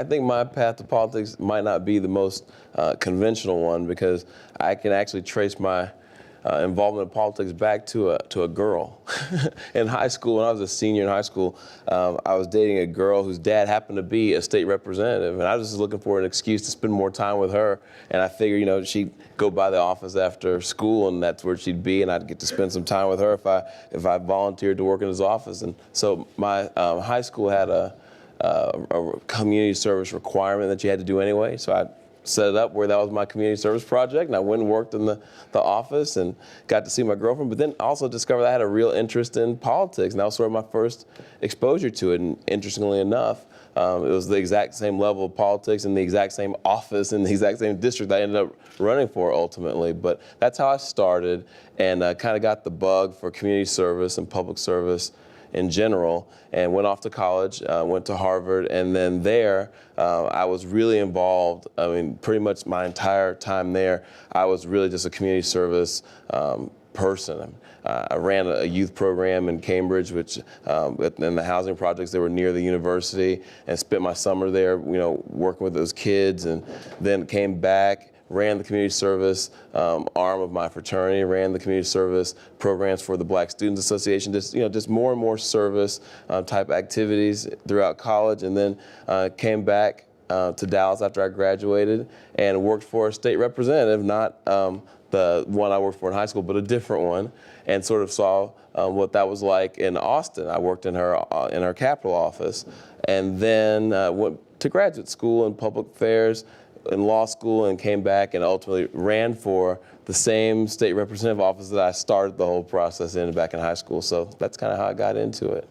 I think my path to politics might not be the most conventional one because I can actually trace my involvement in politics back to a girl. In high school, when I was a senior in high school, I was dating a girl whose dad happened to be a state representative, and I was just looking for an excuse to spend more time with her. And I figured, she'd go by the office after school, and that's where she'd be, and I'd get to spend some time with her if I volunteered to work in his office. And so my high school had a community service requirement that you had to do anyway. So I set it up where that was my community service project, and I went and worked in the office and got to see my girlfriend, but then also discovered I had a real interest in politics, and that was sort of my first exposure to it. And interestingly enough, it was the exact same level of politics in the exact same office in the exact same district I ended up running for ultimately. But that's how I started, and kind of got the bug for community service and public service in general, and went off to college, went to Harvard, and then there I was really involved. I mean, pretty much my entire time there, I was really just a community service person. I ran a youth program in Cambridge, which in the housing projects that were near the university, and spent my summer there, working with those kids, and then came back, ran the community service arm of my fraternity, ran the community service programs for the Black Students Association, just more and more service type activities throughout college, and then came back to Dallas after I graduated and worked for a state representative, not the one I worked for in high school, but a different one, and sort of saw what that was like in Austin. I worked in her Capitol office, and then went to graduate school in public affairs, in law school, and came back and ultimately ran for the same state representative office that I started the whole process in back in high school. So that's kind of how I got into it.